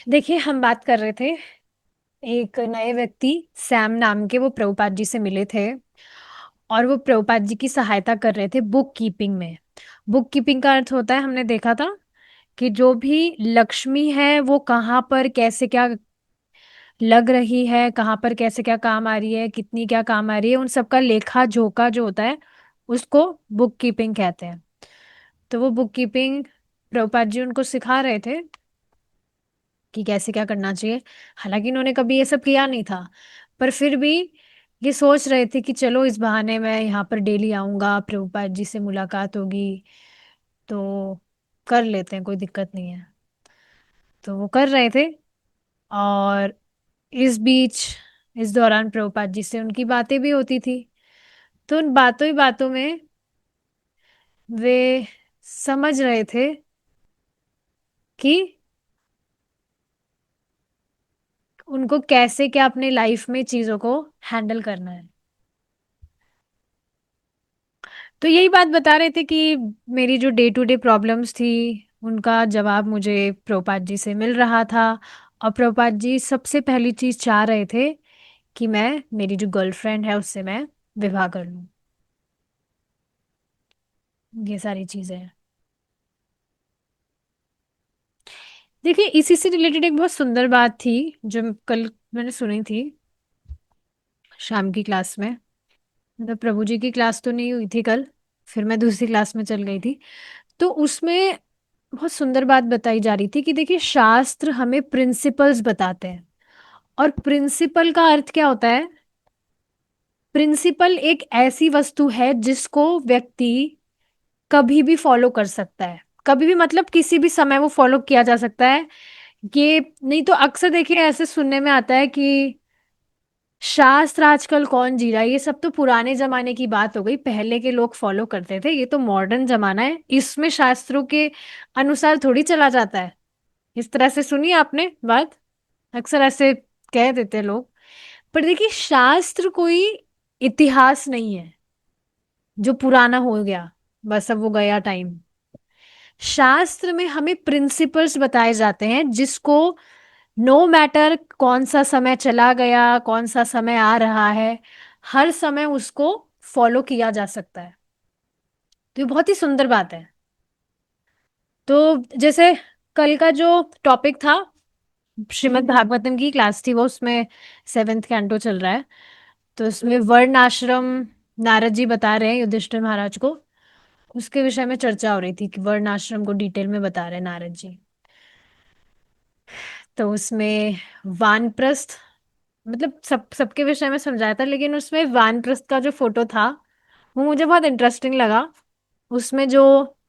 देखिए, हम बात कर रहे थे एक नए व्यक्ति सैम नाम के, वो प्रभुपाद जी से मिले थे और वो प्रभुपाद जी की सहायता कर रहे थे बुक कीपिंग में। बुक कीपिंग का अर्थ होता है, हमने देखा था कि जो भी लक्ष्मी है वो कहाँ पर कैसे क्या लग रही है, कहाँ पर कैसे क्या काम आ रही है, कितनी क्या काम आ रही है, उन सबका लेखा जोखा जो होता है उसको बुक कीपिंग कहते हैं। तो वो बुक कीपिंग प्रभुपाद जी उनको सिखा रहे थे कि कैसे क्या करना चाहिए। हालांकि इन्होंने कभी ये सब किया नहीं था, पर फिर भी ये सोच रहे थे कि चलो इस बहाने मैं यहाँ पर डेली आऊँगा, प्रभुपाद जी से मुलाकात होगी, तो कर लेते हैं, कोई दिक्कत नहीं है। तो वो कर रहे थे और इस बीच, इस दौरान प्रभुपाद जी से उनकी बातें भी होती थी। तो उन बातों ही बातों में वे समझ रहे थे कि उनको कैसे क्या अपने लाइफ में चीज़ों को हैंडल करना है। तो यही बात बता रहे थे कि मेरी जो डे टू डे प्रॉब्लम्स थी उनका जवाब मुझे प्रभुपाद जी से मिल रहा था। और प्रभुपाद जी सबसे पहली चीज चाह रहे थे कि मैं, मेरी जो गर्लफ्रेंड है उससे मैं विवाह कर लूं। ये सारी चीजें हैं। देखिए, इसी से रिलेटेड एक बहुत सुंदर बात थी जो कल मैंने सुनी थी शाम की क्लास में। मतलब प्रभु जी की क्लास तो नहीं हुई थी कल, फिर मैं दूसरी क्लास में चल गई थी। तो उसमें बहुत सुंदर बात बताई जा रही थी कि देखिए, शास्त्र हमें प्रिंसिपल्स बताते हैं। और प्रिंसिपल का अर्थ क्या होता है? प्रिंसिपल एक ऐसी वस्तु है जिसको व्यक्ति कभी भी फॉलो कर सकता है। कभी भी मतलब किसी भी समय वो फॉलो किया जा सकता है। ये नहीं तो अक्सर देखिए ऐसे सुनने में आता है कि शास्त्र आजकल कौन जी रहा है, ये सब तो पुराने जमाने की बात हो गई, पहले के लोग फॉलो करते थे, ये तो मॉडर्न जमाना है, इसमें शास्त्रों के अनुसार थोड़ी चला जाता है। इस तरह से सुनी आपने बात? अक्सर ऐसे कह देते हैं लोग। पर देखिए, शास्त्र कोई इतिहास नहीं है जो पुराना हो गया, बस अब वो गया टाइम। शास्त्र में हमें प्रिंसिपल्स बताए जाते हैं जिसको नो मैटर कौन सा समय चला गया, कौन सा समय आ रहा है, हर समय उसको फॉलो किया जा सकता है। तो ये बहुत ही सुंदर बात है। तो जैसे कल का जो टॉपिक था, श्रीमद् भागवतम की क्लास थी वो, उसमें सेवेंथ कैंटो चल रहा है। तो उसमें वर्ण आश्रम नारद जी बता रहे हैं युधिष्ठिर महाराज को, उसके विषय में चर्चा हो रही थी कि वर्ण आश्रम को डिटेल में बता रहे हैं नारद जी। तो उसमें वानप्रस्थ, मतलब सबके विषय में समझाया था, लेकिन उसमें वानप्रस्थ का जो फोटो था वो मुझे बहुत इंटरेस्टिंग लगा। उसमें जो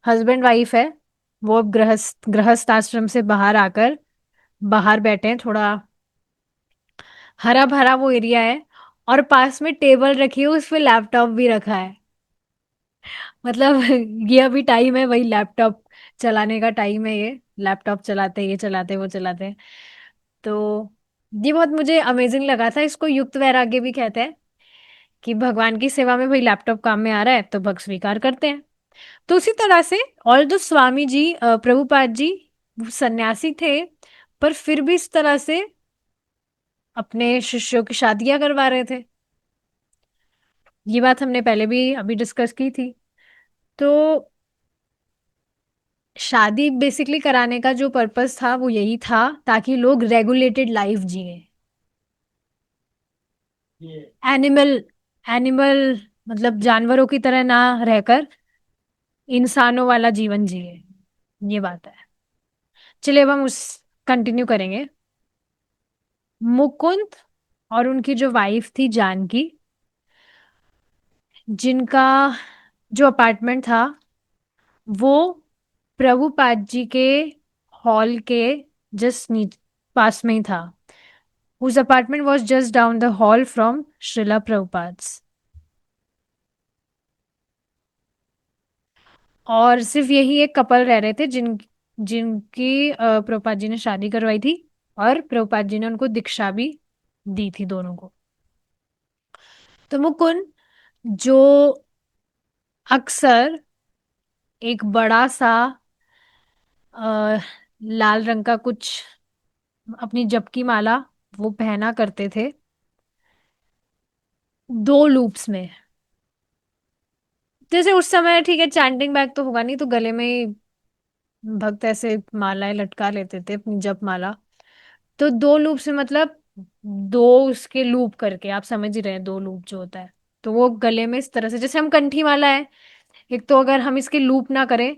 हस्बैंड वाइफ है वो अब गृहस्थ गृहस्थ आश्रम से बाहर आकर बाहर बैठे हैं, थोड़ा हरा भरा वो एरिया है, और पास में टेबल रखी है, उस पे लैपटॉप भी रखा है। मतलब ये अभी टाइम है वही लैपटॉप चलाने का, टाइम है ये, लैपटॉप चलाते हैं, ये चलाते हैं, वो चलाते हैं। तो ये बहुत मुझे अमेजिंग लगा था। इसको युक्त वैराग्य भी कहते हैं कि भगवान की सेवा में भाई लैपटॉप काम में आ रहा है तो भक्त स्वीकार करते हैं। तो उसी तरह से, और जो स्वामी जी प्रभुपाद जी वो सन्यासी थे, पर फिर भी इस तरह से अपने शिष्यों की शादियां करवा रहे थे। ये बात हमने पहले भी अभी डिस्कस की थी। तो शादी बेसिकली कराने का जो पर्पस था वो यही था ताकि लोग रेगुलेटेड लाइफ जिए। एनिमल एनिमल मतलब जानवरों की तरह ना रहकर इंसानों वाला जीवन जिए, ये बात है। चलिए अब हम उस कंटिन्यू करेंगे। मुकुंद और उनकी जो वाइफ थी जानकी, जिनका जो अपार्टमेंट था वो प्रभुपाद जी के हॉल के जस्ट पास में ही था। whose apartment was just down the hall from Srila Prabhupada's। और सिर्फ यही एक कपल रह रहे थे जिनकी प्रभुपाद जी ने शादी करवाई थी, और प्रभुपाद जी ने उनको दीक्षा भी दी थी दोनों को। तो मुकुंद, जो अक्सर एक बड़ा सा लाल रंग का कुछ अपनी जप की माला वो पहना करते थे 2 लूप्स में। जैसे उस समय ठीक है चैंटिंग बैग तो होगा नहीं, तो गले में ही भक्त ऐसे मालाएं लटका लेते थे अपनी जप माला। तो 2 लूप से मतलब दो उसके लूप करके, आप समझ ही रहे हैं 2 लूप जो होता है। तो वो गले में इस तरह से, जैसे हम कंठी माला है, एक तो अगर हम इसके लूप ना करें,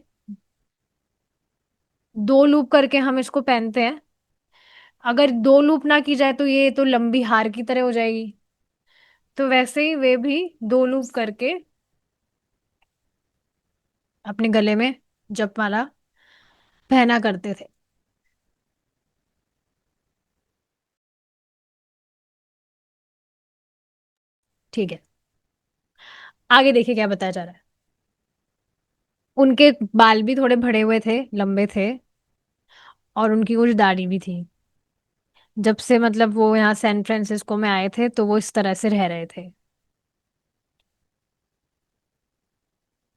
2 लूप करके हम इसको पहनते हैं। अगर 2 लूप ना की जाए तो ये तो लंबी हार की तरह हो जाएगी। तो वैसे ही वे भी 2 लूप करके अपने गले में जपमाला पहना करते थे। ठीक है, आगे देखिए क्या बताया जा रहा है। उनके बाल भी थोड़े बड़े हुए थे, लंबे थे, और उनकी कुछ दाढ़ी भी थी। जब से मतलब वो यहाँ सैन फ्रांसिस्को में आए थे तो वो इस तरह से रह रहे थे।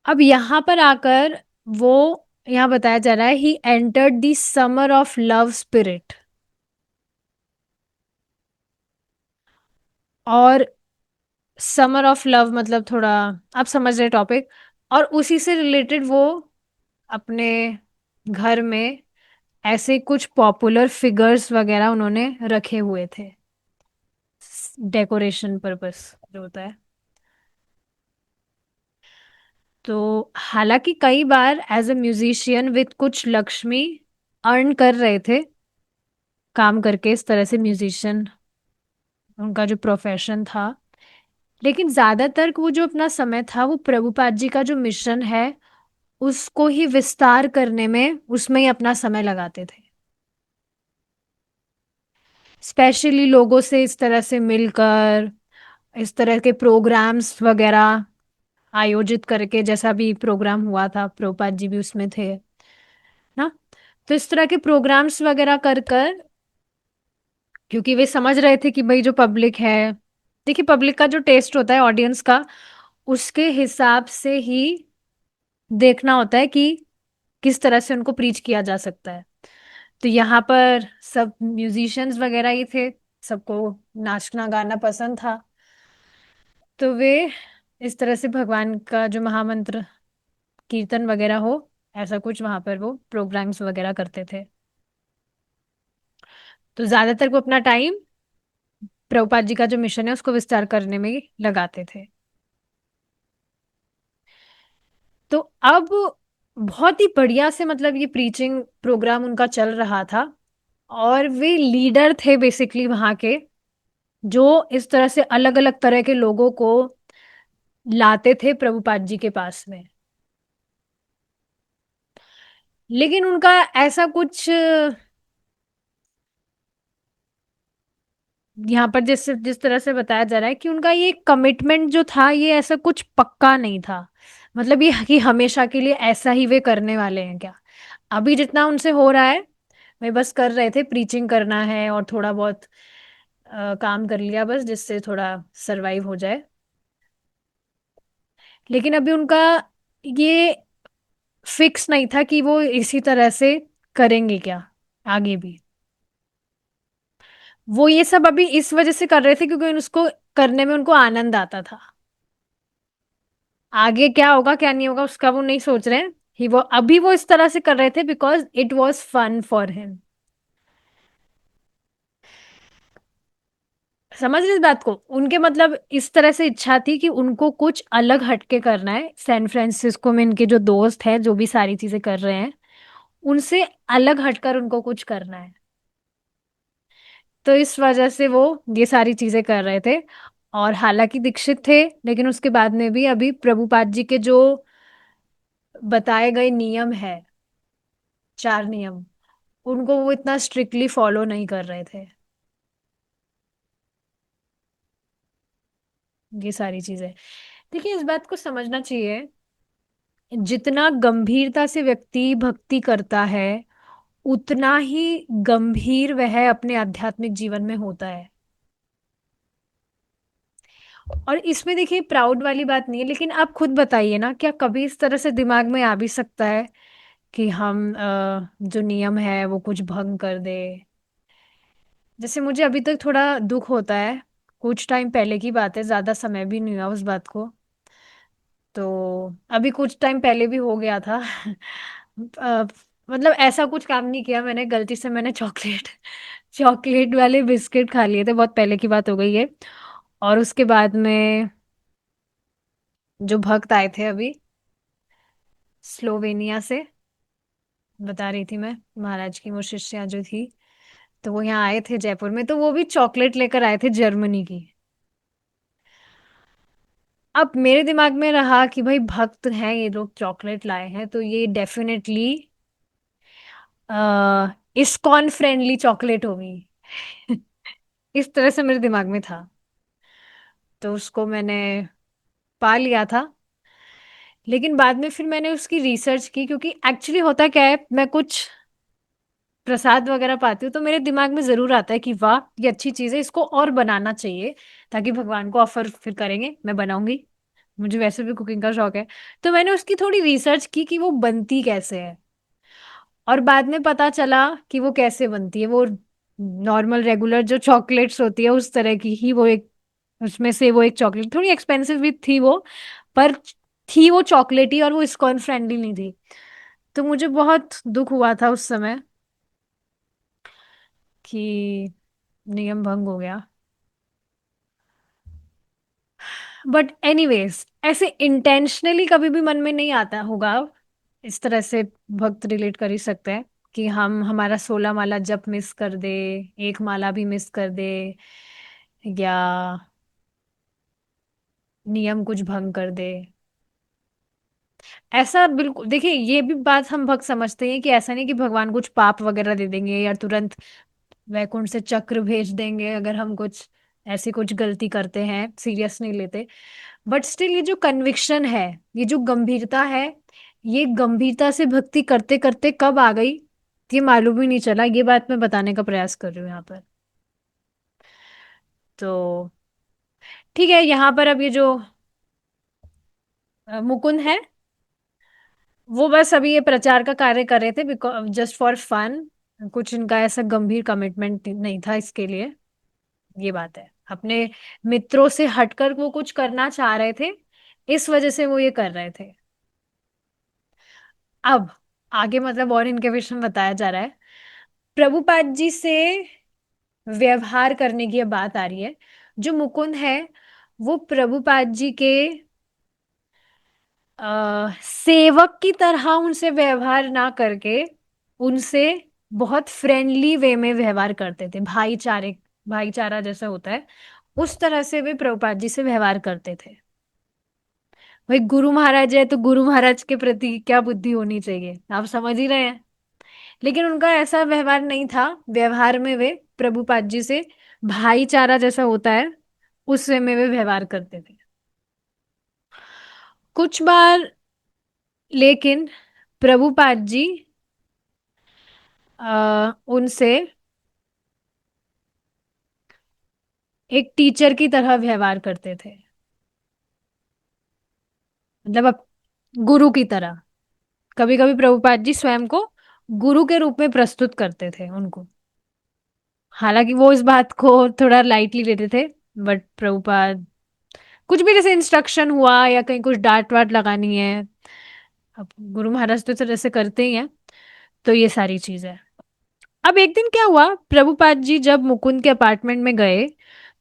अब यहाँ पर आकर वो, यहाँ बताया जा रहा है he entered the summer of love spirit. और समर ऑफ लव मतलब थोड़ा आप समझ रहे टॉपिक। और उसी से रिलेटेड वो अपने घर में ऐसे कुछ पॉपुलर फिगर्स वगैरह उन्होंने रखे हुए थे, डेकोरेशन पर्पस जो होता है। तो हालांकि कई बार एज अ म्यूजिशियन विद कुछ लक्ष्मी अर्न कर रहे थे काम करके, इस तरह से म्यूजिशियन उनका जो प्रोफेशन था। लेकिन ज्यादातर वो जो अपना समय था वो प्रभुपाद जी का जो मिशन है उसको ही विस्तार करने में, उसमें ही अपना समय लगाते थे। स्पेशली लोगों से इस तरह से मिलकर, इस तरह के प्रोग्राम्स वगैरह आयोजित करके, जैसा भी प्रोग्राम हुआ था प्रभुपाद जी भी उसमें थे ना। तो इस तरह के प्रोग्राम्स वगैरह कर कर, क्योंकि वे समझ रहे थे कि भाई जो पब्लिक है, देखिए पब्लिक का जो टेस्ट होता है ऑडियंस का, उसके हिसाब से ही देखना होता है कि किस तरह से उनको प्रीच किया जा सकता है। तो यहाँ पर सब म्यूजिशियंस वगैरह ही थे, सबको नाचना गाना पसंद था। तो वे इस तरह से भगवान का जो महामंत्र कीर्तन वगैरह हो, ऐसा कुछ वहां पर वो प्रोग्राम्स वगैरह करते थे। तो ज्यादातर वो अपना टाइम प्रभुपाद जी का जो मिशन है उसको विस्तार करने में ही लगाते थे। तो अब बहुत ही बढ़िया से मतलब ये प्रीचिंग प्रोग्राम उनका चल रहा था, और वे लीडर थे बेसिकली वहां के, जो इस तरह से अलग अलग तरह के लोगों को लाते थे प्रभुपाद जी के पास में। लेकिन उनका ऐसा कुछ यहाँ पर जिस जिस तरह से बताया जा रहा है कि उनका ये कमिटमेंट जो था ये ऐसा कुछ पक्का नहीं था। मतलब ये कि हमेशा के लिए ऐसा ही वे करने वाले हैं क्या। अभी जितना उनसे हो रहा है वे बस कर रहे थे, प्रीचिंग करना है और थोड़ा बहुत काम कर लिया बस, जिससे थोड़ा सरवाइव हो जाए। लेकिन अभी उनका ये फिक्स नहीं था कि वो इसी तरह से करेंगे क्या आगे भी। वो ये सब अभी इस वजह से कर रहे थे क्योंकि उसको करने में उनको आनंद आता था। आगे क्या होगा क्या नहीं होगा उसका वो नहीं सोच रहे हैं। ही वो अभी वो इस तरह से कर रहे थे because it was fun for him. समझ रहे इस बात को, उनके मतलब इस तरह से इच्छा थी कि उनको कुछ अलग हटके करना है। सैन फ्रांसिस्को में इनके जो दोस्त हैं जो भी सारी चीजें कर रहे हैं उनसे अलग हटकर उनको कुछ करना है। तो इस वजह से वो ये सारी चीजें कर रहे थे। और हालांकि दीक्षित थे, लेकिन उसके बाद में भी अभी प्रभुपाद जी के जो बताए गए नियम है, 4 नियम, उनको वो इतना स्ट्रिक्टली फॉलो नहीं कर रहे थे। ये सारी चीजें, देखिए इस बात को समझना चाहिए, जितना गंभीरता से व्यक्ति भक्ति करता है उतना ही गंभीर वह अपने आध्यात्मिक जीवन में होता है। और इसमें देखिए प्राउड वाली बात नहीं है, लेकिन आप खुद बताइए ना, क्या कभी इस तरह से दिमाग में आ भी सकता है कि हम जो नियम है वो कुछ भंग कर दे। जैसे मुझे अभी तक थोड़ा दुख होता है, कुछ टाइम पहले की बात है, ज्यादा समय भी नहीं हुआ उस बात को। तो अभी कुछ टाइम पहले भी हो गया था। अ, मतलब ऐसा कुछ काम नहीं किया मैंने, गलती से मैंने चॉकलेट चॉकलेट वाले बिस्किट खा लिए थे, बहुत पहले की बात हो गई है। और उसके बाद में जो भक्त आए थे अभी स्लोवेनिया से, बता रही थी मैं, महाराज की वो शिष्या जो थी, तो वो यहाँ आए थे जयपुर में, तो वो भी चॉकलेट लेकर आए थे जर्मनी की। अब मेरे दिमाग में रहा कि भाई भक्त हैं ये लोग, चॉकलेट लाए हैं, तो ये डेफिनेटली इस्कॉन फ्रेंडली चॉकलेट होगी। इस तरह से मेरे दिमाग में था, तो उसको मैंने पा लिया था। लेकिन बाद में फिर मैंने उसकी रिसर्च की, क्योंकि एक्चुअली होता क्या है, मैं कुछ प्रसाद वगैरह पाती हूँ तो मेरे दिमाग में जरूर आता है कि वाह ये अच्छी चीज है, इसको और बनाना चाहिए, ताकि भगवान को ऑफर फिर करेंगे, मैं बनाऊंगी, मुझे वैसे भी कुकिंग का शौक है। तो मैंने उसकी थोड़ी रिसर्च की कि वो बनती कैसे है। और बाद में पता चला कि वो कैसे बनती है, वो नॉर्मल रेगुलर जो चॉकलेट्स होती है उस तरह की ही वो एक, उसमें से वो एक चॉकलेट, थोड़ी एक्सपेंसिव भी थी वो, पर थी वो चॉकलेट ही, और वो इस्कॉन फ्रेंडली नहीं थी। तो मुझे बहुत दुख हुआ था उस समय कि नियम भंग हो गया। बट एनीवेज, ऐसे इंटेंशनली कभी भी मन में नहीं आता होगा, इस तरह से भक्त रिलेट कर ही सकते हैं कि हम हमारा 16 माला जप मिस कर दे, एक माला भी मिस कर दे, या नियम कुछ भंग कर दे। ऐसा बिल्कुल, देखिए ये भी बात हम भक्त समझते हैं कि ऐसा नहीं कि भगवान कुछ पाप वगैरह दे देंगे या तुरंत वैकुंठ से चक्र भेज देंगे अगर हम कुछ ऐसी कुछ गलती करते हैं, सीरियस नहीं लेते। बट स्टिल ये जो कन्विक्शन है, ये जो गंभीरता है, ये गंभीरता से भक्ति करते करते कब आ गई ये मालूम ही नहीं चला, ये बात मैं बताने का प्रयास कर रही हूँ यहाँ पर। तो ठीक है, यहाँ पर अब ये जो मुकुंद है, वो बस अभी ये प्रचार का कार्य कर रहे थे, बिकॉज जस्ट फॉर फन, कुछ इनका ऐसा गंभीर कमिटमेंट नहीं था इसके लिए। ये बात है, अपने मित्रों से हटकर वो कुछ करना चाह रहे थे, इस वजह से वो ये कर रहे थे। अब आगे मतलब और इनके विषय में बताया जा रहा है, प्रभुपाद जी से व्यवहार करने की ये बात आ रही है। जो मुकुंद है वो प्रभुपाद जी के सेवक की तरह उनसे व्यवहार ना करके उनसे बहुत फ्रेंडली वे में व्यवहार करते थे, भाईचारे, भाईचारा जैसा होता है उस तरह से वे प्रभुपाद जी से व्यवहार करते थे। भाई गुरु महाराज है तो गुरु महाराज के प्रति क्या बुद्धि होनी चाहिए, आप समझ ही रहे हैं। लेकिन उनका ऐसा व्यवहार नहीं था, व्यवहार में वे प्रभुपाद जी से भाईचारा जैसा होता है उस वे में वे व्यवहार करते थे। कुछ बार लेकिन प्रभुपाद जी उनसे एक टीचर की तरह व्यवहार करते थे, मतलब अब गुरु की तरह। कभी कभी प्रभुपाद जी स्वयं को गुरु के रूप में प्रस्तुत करते थे उनको, हालांकि वो इस बात को थोड़ा लाइटली लेते थे। बट प्रभुपाद कुछ भी जैसे इंस्ट्रक्शन हुआ या कहीं कुछ डांट वाट लगानी है, अब गुरु महाराज तो इस तरह से करते ही हैं, तो ये सारी चीज है। अब एक दिन क्या हुआ, प्रभुपाद जी जब मुकुंद के अपार्टमेंट में गए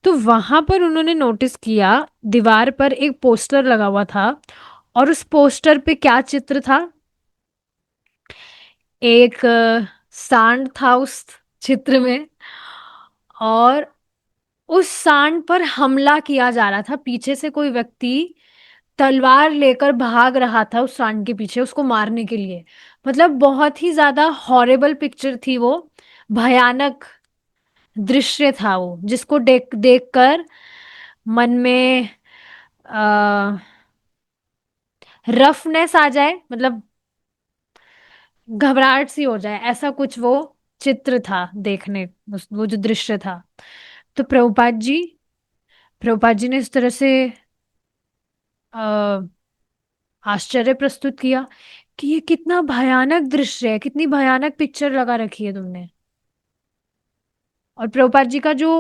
तो वहां पर उन्होंने नोटिस किया दीवार पर एक पोस्टर लगा हुआ था, और उस पोस्टर पे क्या चित्र था, एक सांड था उस चित्र में, और उस सांड पर हमला किया जा रहा था, पीछे से कोई व्यक्ति तलवार लेकर भाग रहा था उस सांड के पीछे उसको मारने के लिए। मतलब बहुत ही ज्यादा हॉरेबल पिक्चर थी वो, भयानक दृश्य था वो, जिसको देख देख कर मन में आ, रफनेस आ जाए, मतलब घबराहट सी हो जाए, ऐसा कुछ वो चित्र था देखने, वो जो दृश्य था। तो प्रभुपाद जी ने इस तरह से आ, आश्चर्य प्रस्तुत किया कि ये कितना भयानक दृश्य है, कितनी भयानक पिक्चर लगा रखी है तुमने। और प्रभुपाद जी का जो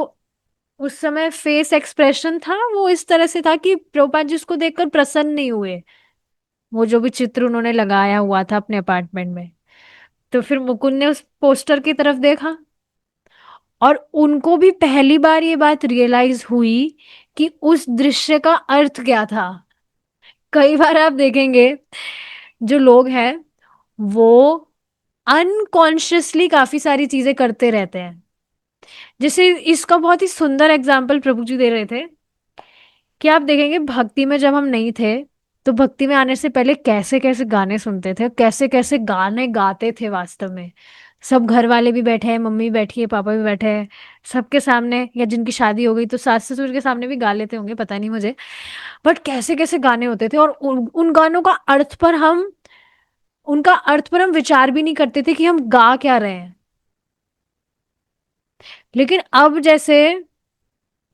उस समय फेस एक्सप्रेशन था वो इस तरह से था कि प्रभुपाद जी उसको देखकर प्रसन्न नहीं हुए, वो जो भी चित्र उन्होंने लगाया हुआ था अपने अपार्टमेंट में। तो फिर मुकुंद ने उस पोस्टर की तरफ देखा, और उनको भी पहली बार ये बात रियलाइज हुई कि उस दृश्य का अर्थ क्या था। कई बार आप देखेंगे जो लोग हैं वो अनकॉन्शियसली काफी सारी चीजें करते रहते हैं। जैसे इसका बहुत ही सुंदर एग्जाम्पल प्रभु जी दे रहे थे कि आप देखेंगे भक्ति में जब हम नहीं थे तो भक्ति में आने से पहले कैसे कैसे गाने सुनते थे, कैसे कैसे गाने गाते थे वास्तव में। सब घर वाले भी बैठे हैं, मम्मी बैठी है, पापा भी बैठे हैं, सबके सामने, या जिनकी शादी हो गई तो सास ससुर के सामने भी गा लेते होंगे, पता नहीं मुझे। बट कैसे कैसे गाने होते थे, और उन गानों का अर्थ पर हम उनका अर्थ पर हम विचार भी नहीं करते थे कि हम गा क्या रहे हैं। लेकिन अब जैसे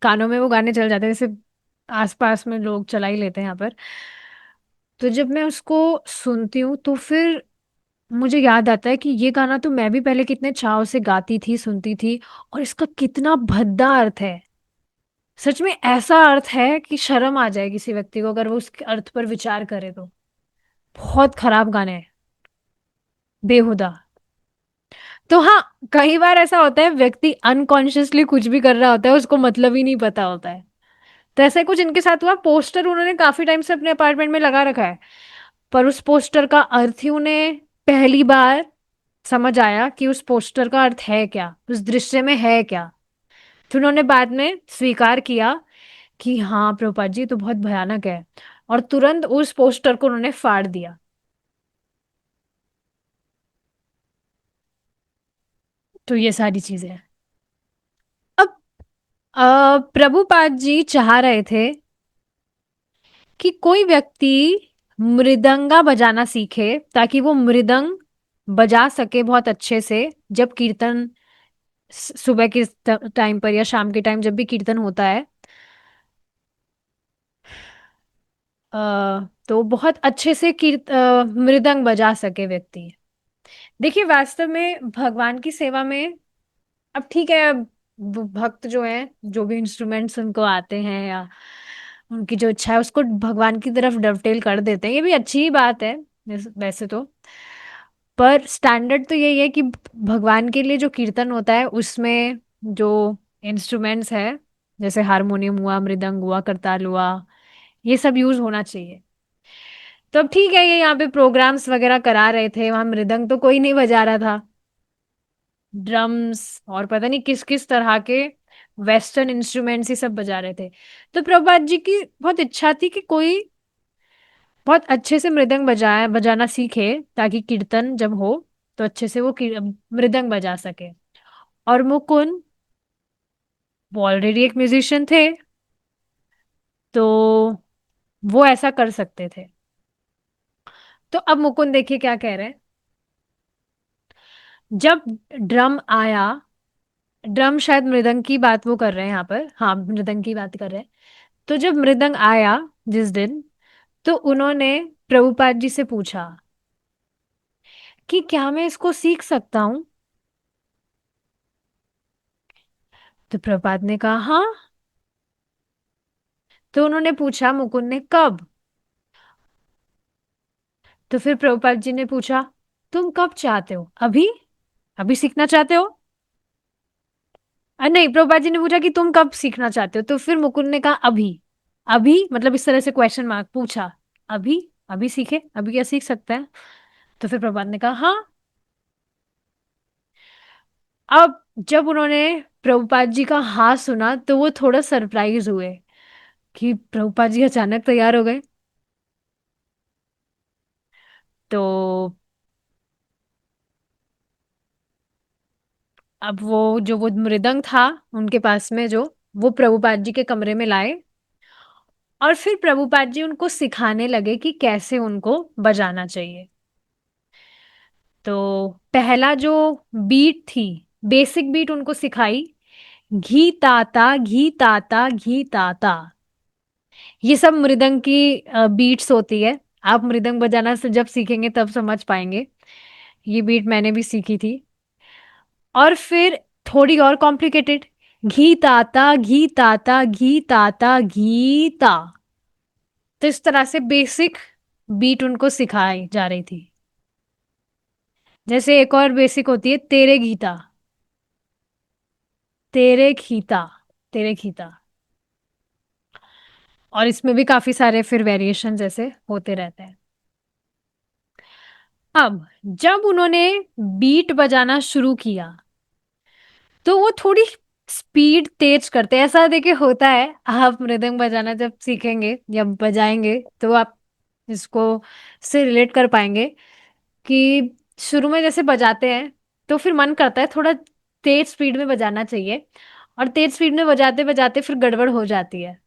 कानों में वो गाने चल जाते हैं, जैसे आसपास में लोग चला ही लेते हैं यहाँ पर, तो जब मैं उसको सुनती हूँ तो फिर मुझे याद आता है कि ये गाना तो मैं भी पहले कितने चाव से गाती थी, सुनती थी, और इसका कितना भद्दा अर्थ है। सच में ऐसा अर्थ है कि शर्म आ जाए किसी व्यक्ति को अगर वो उसके अर्थ पर विचार करे तो। बहुत खराब गाने हैं, बेहुदा। तो हाँ, कई बार ऐसा होता है व्यक्ति अनकॉन्शियसली कुछ भी कर रहा होता है, उसको मतलब ही नहीं पता होता है। तो ऐसा ही कुछ इनके साथ हुआ, पोस्टर उन्होंने काफी टाइम से अपने अपार्टमेंट में लगा रखा है, पर उस पोस्टर का अर्थ ही उन्हें पहली बार समझ आया कि उस पोस्टर का अर्थ है क्या, उस दृश्य में है क्या। फिर उन्होंने बाद में स्वीकार किया कि हाँ प्रभुपाद जी, ये तो बहुत भयानक है, और तुरंत उस पोस्टर को उन्होंने फाड़ दिया। तो ये सारी चीजें हैं। अब प्रभुपाद जी चाह रहे थे कि कोई व्यक्ति मृदंगा बजाना सीखे ताकि वो मृदंग बजा सके बहुत अच्छे से, जब कीर्तन सुबह के टाइम पर या शाम के टाइम जब भी कीर्तन होता है, तो बहुत अच्छे से मृदंग बजा सके व्यक्ति। देखिए वास्तव में भगवान की सेवा में, अब ठीक है, अब वो भक्त जो हैं, जो भी इंस्ट्रूमेंट्स उनको आते हैं या उनकी जो इच्छा है उसको भगवान की तरफ डवटेल कर देते हैं, ये भी अच्छी ही बात है वैसे तो। पर स्टैंडर्ड तो यही है कि भगवान के लिए जो कीर्तन होता है उसमें जो इंस्ट्रूमेंट्स है, जैसे हारमोनियम हुआ, मृदंग हुआ, करताल हुआ, ये सब यूज होना चाहिए। तो अब ठीक है, ये यहाँ पे प्रोग्राम्स वगैरह करा रहे थे, वहां मृदंग तो कोई नहीं बजा रहा था, ड्रम्स और पता नहीं किस किस तरह के वेस्टर्न इंस्ट्रूमेंट्स ही सब बजा रहे थे। तो प्रभुपाद जी की बहुत इच्छा थी कि कोई बहुत अच्छे से मृदंग बजाना सीखे ताकि कीर्तन जब हो तो अच्छे से वो मृदंग बजा सके। और मुकुंद वो ऑलरेडी एक म्यूजिशियन थे, तो वो ऐसा कर सकते थे। तो अब मुकुंद देखिए क्या कह रहे हैं। जब ड्रम आया, ड्रम शायद मृदंग की बात वो कर रहे हैं यहाँ पर, हाँ मृदंग की बात कर रहे हैं। तो जब मृदंग आया जिस दिन, तो उन्होंने प्रभुपाद जी से पूछा कि क्या मैं इसको सीख सकता हूँ। तो प्रभुपाद ने कहा हाँ। तो उन्होंने पूछा मुकुंद ने कब। तो फिर प्रभुपाद जी ने पूछा तुम कब चाहते हो, अभी, अभी सीखना चाहते हो। नहीं, प्रभुपाद जी ने पूछा कि तुम कब सीखना चाहते हो, तो फिर मुकुंद ने कहा अभी। अभी मतलब इस तरह से क्वेश्चन मार्क पूछा, अभी, अभी सीखे, अभी क्या सीख सकते हैं। तो फिर प्रभुपाद ने कहा हाँ। अब जब उन्होंने प्रभुपाद जी का हाँ सुना तो वो थोड़ा सरप्राइज हुए कि प्रभुपाद जी अचानक तैयार हो गए। तो अब वो मृदंग था उनके पास में, जो वो प्रभुपाद जी के कमरे में लाए, और फिर प्रभुपाद जी उनको सिखाने लगे कि कैसे उनको बजाना चाहिए। तो पहला जो बीट थी, बेसिक बीट उनको सिखाई, घी ताता घी ताता घी ताता। ये सब मृदंग की बीट्स होती है। आप मृदंग बजाना से जब सीखेंगे तब समझ पाएंगे, ये बीट मैंने भी सीखी थी। और फिर थोड़ी और कॉम्प्लिकेटेड। घी ताता घी ताता घी ताता गीता। तो इस तरह से बेसिक बीट उनको सिखाई जा रही थी। जैसे एक और बेसिक होती है, तेरे गीता, तेरे खीता, तेरे खीता। और इसमें भी काफी सारे फिर वेरिएशन जैसे होते रहते हैं। अब जब उन्होंने बीट बजाना शुरू किया तो वो थोड़ी स्पीड तेज करते हैं। ऐसा देखिए होता है, आप मृदंग बजाना जब सीखेंगे या बजाएंगे तो आप इसको से रिलेट कर पाएंगे कि शुरू में जैसे बजाते हैं तो फिर मन करता है थोड़ा तेज स्पीड में बजाना चाहिए, और तेज स्पीड में बजाते बजाते फिर गड़बड़ हो जाती है।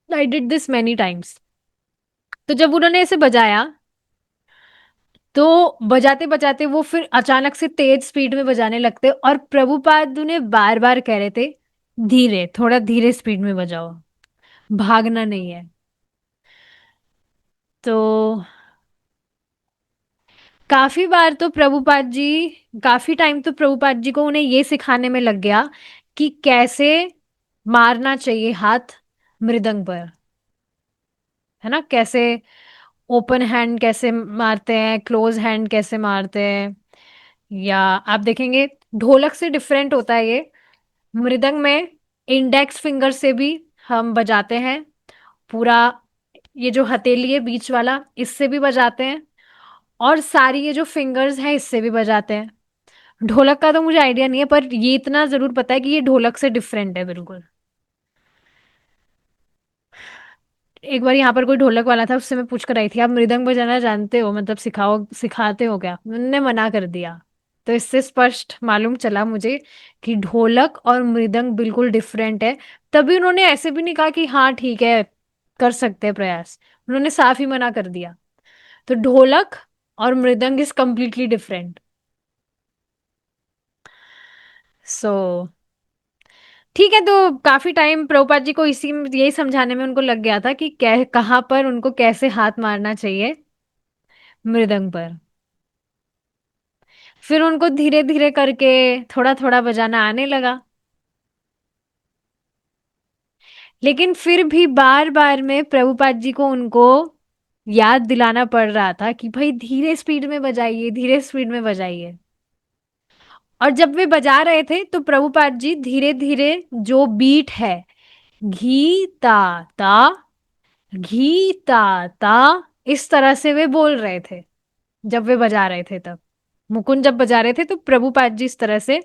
I did this many times. तो जब उन्होंने ऐसे बजाया तो बजाते बजाते वो फिर अचानक से तेज स्पीड में बजाने लगते, और प्रभुपाद उन्हें बार बार कह रहे थे, धीरे, थोड़ा धीरे स्पीड में बजाओ, भागना नहीं है। तो काफी बार तो प्रभुपाद जी, काफी टाइम तो प्रभुपाद जी को उन्हें ये सिखाने में लग गया कि कैसे मारना चाहिए हाथ मृदंग पर, है ना, कैसे ओपन हैंड कैसे मारते हैं, क्लोज हैंड कैसे मारते हैं। या आप देखेंगे ढोलक से डिफरेंट होता है ये। मृदंग में इंडेक्स फिंगर से भी हम बजाते हैं पूरा, ये जो हथेली है बीच वाला इससे भी बजाते हैं, और सारी ये जो फिंगर्स हैं इससे भी बजाते हैं। ढोलक का तो मुझे आइडिया नहीं है, पर ये इतना जरूर पता है कि ये ढोलक से डिफरेंट है बिल्कुल। एक बार यहाँ पर कोई ढोलक वाला था, उससे मैं पूछ कर आई थी, आप मृदंग बजाना जानते हो, मतलब सिखाओ, सिखाते हो क्या? उन्होंने मना कर दिया। तो इससे स्पष्ट मालूम चला मुझे कि ढोलक और मृदंग बिल्कुल डिफरेंट है। तभी उन्होंने ऐसे भी नहीं कहा कि हाँ ठीक है, कर सकते हैं प्रयास। उन्होंने साफ ही मना कर दिया। तो ढोलक और मृदंग इज कम्प्लीटली डिफरेंट। सो ठीक है, तो काफी टाइम प्रभुपाद जी को इसी यही समझाने में उनको लग गया था कि कहाँ पर उनको कैसे हाथ मारना चाहिए मृदंग पर। फिर उनको धीरे धीरे करके थोड़ा थोड़ा बजाना आने लगा। लेकिन फिर भी बार बार में प्रभुपाद जी को उनको याद दिलाना पड़ रहा था कि भाई धीरे स्पीड में बजाइए, धीरे स्पीड में बजाइए। और जब वे बजा रहे थे तो प्रभुपाद जी धीरे धीरे जो बीट है, घी ता ता, घी ता ता, इस तरह से वे बोल रहे थे जब वे बजा रहे थे तब। मुकुंद जब बजा रहे थे तो प्रभुपाद जी इस तरह से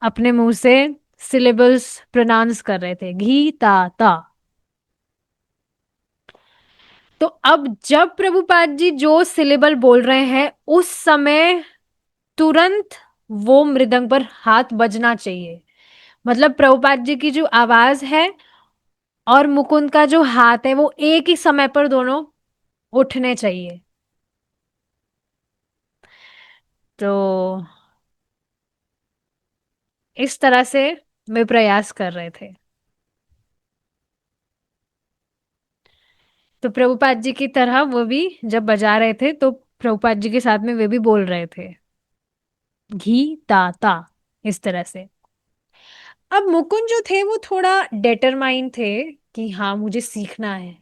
अपने मुंह से सिलेबल्स प्रोनाउंस कर रहे थे, घी ता ता। तो अब जब प्रभुपाद जी जो सिलेबल बोल रहे हैं उस समय तुरंत वो मृदंग पर हाथ बजना चाहिए। मतलब प्रभुपाद जी की जो आवाज है और मुकुंद का जो हाथ है वो एक ही समय पर दोनों उठने चाहिए। तो इस तरह से वे प्रयास कर रहे थे। तो प्रभुपाद जी की तरह वो भी जब बजा रहे थे तो प्रभुपाद जी के साथ में वे भी बोल रहे थे, घी ता ता, इस तरह से। अब मुकुंद जो थे वो थोड़ा डेटरमाइन थे कि हाँ मुझे सीखना है,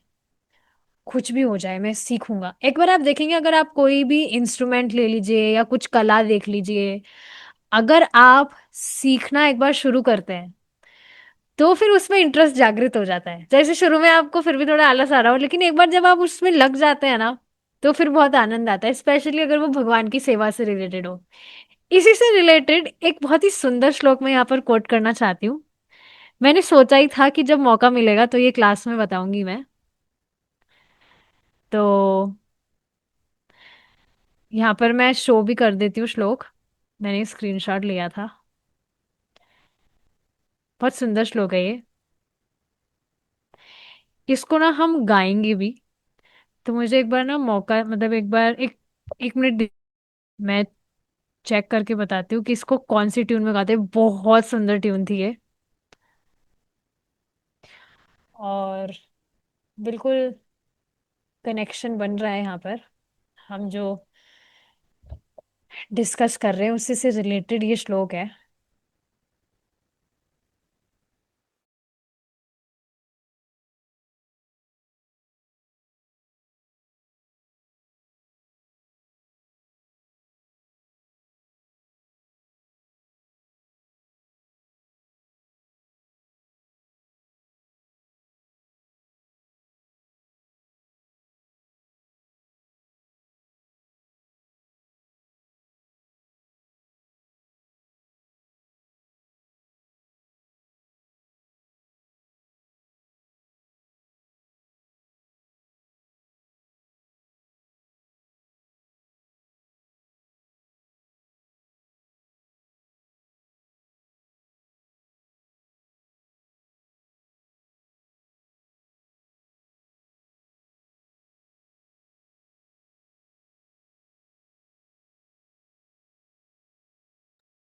कुछ भी हो जाए मैं सीखूंगा। एक बार आप देखेंगे, अगर आप कोई भी इंस्ट्रूमेंट ले लीजिए या कुछ कला देख लीजिए, अगर आप सीखना एक बार शुरू करते हैं तो फिर उसमें इंटरेस्ट जागृत हो जाता है। जैसे शुरू में आपको फिर भी थोड़ा आलस आ रहा हो, लेकिन एक बार जब आप उसमें लग जाते हैं ना तो फिर बहुत आनंद आता है, स्पेशली अगर वो भगवान की सेवा से रिलेटेड हो। इसी से रिलेटेड एक बहुत ही सुंदर श्लोक मैं यहाँ पर कोट करना चाहती हूँ। मैंने सोचा ही था कि जब मौका मिलेगा तो ये क्लास में बताऊंगी मैं। तो यहाँ पर मैं शो भी कर देती हूँ श्लोक। मैंने स्क्रीनशॉट लिया था। बहुत सुंदर श्लोक है ये। इसको ना हम गाएंगे भी। तो मुझे एक बार ना मौका, मतलब एक बार एक एक मिनट मैं चेक करके बताती हूँ कि इसको कौन सी ट्यून में गाते हैं। बहुत सुंदर ट्यून थी ये, और बिल्कुल कनेक्शन बन रहा है यहाँ पर। हम जो डिस्कस कर रहे हैं उसी से रिलेटेड ये श्लोक है।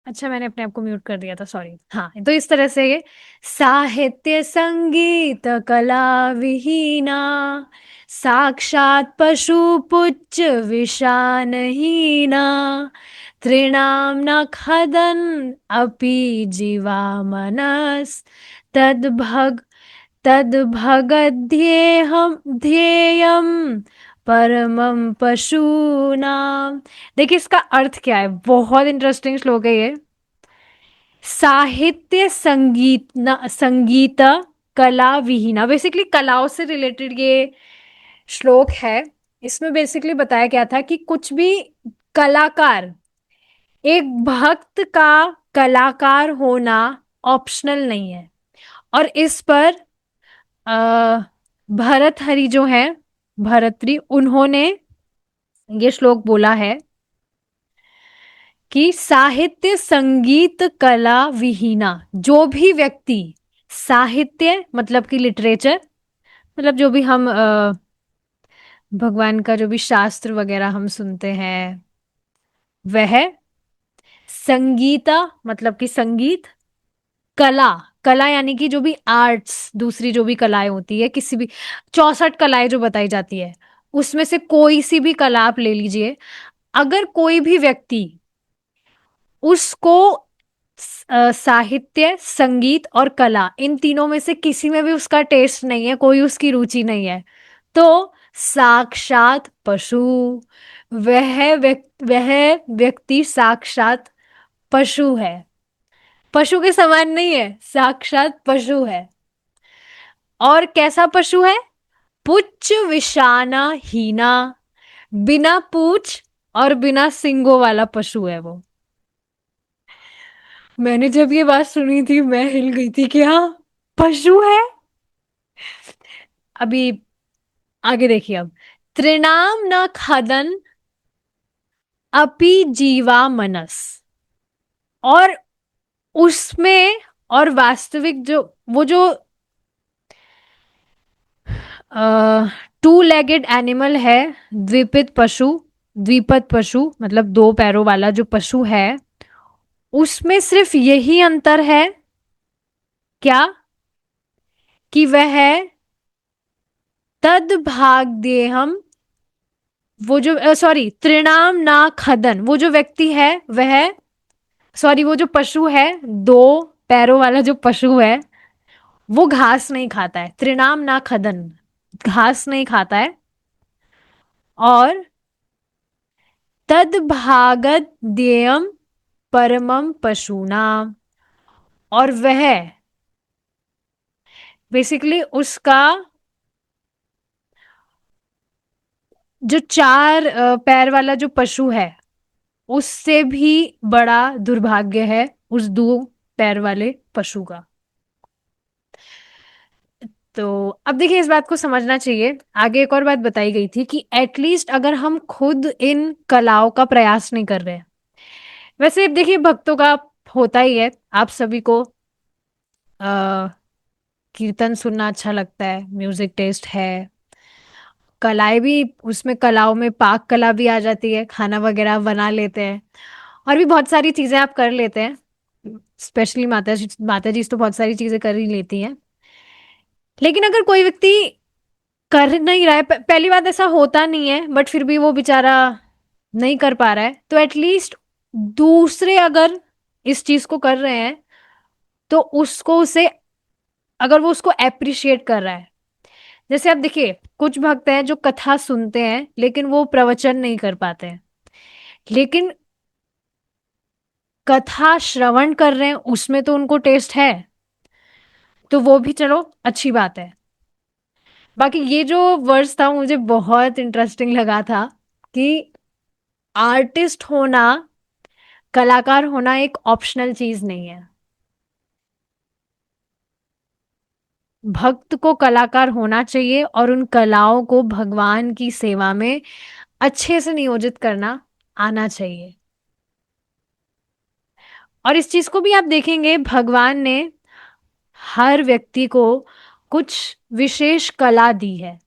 अच्छा, मैंने अपने आप को म्यूट कर दिया था, सॉरी। हाँ, तो इस तरह से ये साहित्य संगीत कला विहीना, साक्षात पशु पुच्छ विषानहीना, तृणाम न खदन अपि जीवा मनस, तद्भग तद्भगध्येहम ध्येयम परमम पशूनाम। देखिए इसका अर्थ क्या है, बहुत इंटरेस्टिंग श्लोक है ये। साहित्य संगीत न संगीत कला विहीना, बेसिकली कलाओं से रिलेटेड ये श्लोक है। इसमें बेसिकली बताया गया था कि कुछ भी कलाकार, एक भक्त का कलाकार होना ऑप्शनल नहीं है। और इस पर अ, भरतहरि जो है, भरतरी, उन्होंने ये श्लोक बोला है कि साहित्य संगीत कला विहीना, जो भी व्यक्ति साहित्य मतलब कि लिटरेचर, मतलब जो भी हम भगवान का जो भी शास्त्र वगैरह हम सुनते हैं वह, संगीता मतलब कि संगीत, कला, कला यानी कि जो भी आर्ट्स, दूसरी जो भी कलाएं होती है, किसी भी 64 कलाएं जो बताई जाती है उसमें से कोई सी भी कला आप ले लीजिए। अगर कोई भी व्यक्ति उसको साहित्य संगीत और कला, इन तीनों में से किसी में भी उसका टेस्ट नहीं है, कोई उसकी रुचि नहीं है, तो साक्षात पशु, वह व्यक्ति साक्षात पशु है। पशु के समान नहीं है, साक्षात पशु है। और कैसा पशु है? पुच्छ विषाना हीना, बिना पूछ और बिना सिंगों वाला पशु है वो। मैंने जब ये बात सुनी थी मैं हिल गई थी कि हाँ, पशु है। अभी आगे देखिए अब, त्रिनाम न खदन अपि जीवा मनस। और उसमें, और वास्तविक जो, वो जो टू लेगेड एनिमल है, द्विपित पशु, द्विपद पशु मतलब दो पैरों वाला जो पशु है, उसमें सिर्फ यही अंतर है क्या, कि वह तद भाग्यहम, वो जो सॉरी, त्रिणाम ना खदन, वो जो व्यक्ति है वह, सॉरी, वो जो पशु है, दो पैरों वाला जो पशु है, वो घास नहीं खाता है। त्रिणाम ना खदन, घास नहीं खाता है। और तद भागत देयम परमम पशुना, और वह बेसिकली उसका जो चार पैर वाला जो पशु है उससे भी बड़ा दुर्भाग्य है उस दो पैर वाले पशु का। तो अब देखिए, इस बात को समझना चाहिए। आगे एक और बात बताई गई थी कि एटलीस्ट अगर हम खुद इन कलाओं का प्रयास नहीं कर रहे हैं, वैसे देखिए भक्तों का होता ही है, आप सभी को आ, कीर्तन सुनना अच्छा लगता है, म्यूजिक टेस्ट है, कलाएं भी, उसमें कलाओं में पाक कला भी आ जाती है, खाना वगैरह आप बना लेते हैं, और भी बहुत सारी चीजें आप कर लेते हैं। स्पेशली माता जी तो बहुत सारी चीजें कर ही लेती हैं। लेकिन अगर कोई व्यक्ति कर नहीं रहा है, पहली बात ऐसा होता नहीं है, बट फिर भी वो बेचारा नहीं कर पा रहा है, तो एटलीस्ट दूसरे अगर इस चीज को कर रहे हैं तो उसको उसे, अगर वो उसको अप्रिशिएट कर रहा है। जैसे आप देखिए, कुछ भक्त हैं जो कथा सुनते हैं लेकिन वो प्रवचन नहीं कर पाते हैं, लेकिन कथा श्रवण कर रहे हैं उसमें तो उनको टेस्ट है, तो वो भी चलो अच्छी बात है। बाकी ये जो वर्ड्स था मुझे बहुत इंटरेस्टिंग लगा था कि आर्टिस्ट होना, कलाकार होना एक ऑप्शनल चीज नहीं है। भक्त को कलाकार होना चाहिए और उन कलाओं को भगवान की सेवा में अच्छे से नियोजित करना आना चाहिए। और इस चीज को भी आप देखेंगे, भगवान ने हर व्यक्ति को कुछ विशेष कला दी है,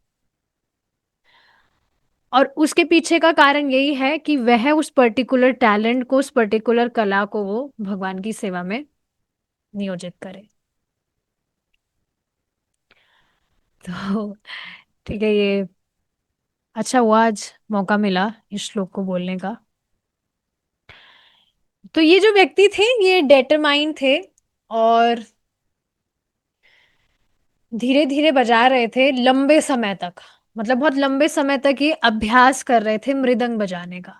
और उसके पीछे का कारण यही है कि वह उस पर्टिकुलर टैलेंट को, उस पर्टिकुलर कला को वो भगवान की सेवा में नियोजित करे। तो ठीक है, ये अच्छा हुआ आज मौका मिला इस श्लोक को बोलने का। तो ये जो व्यक्ति थे ये डेटरमाइन थे, और धीरे धीरे बजा रहे थे लंबे समय तक, मतलब बहुत लंबे समय तक ये अभ्यास कर रहे थे मृदंग बजाने का।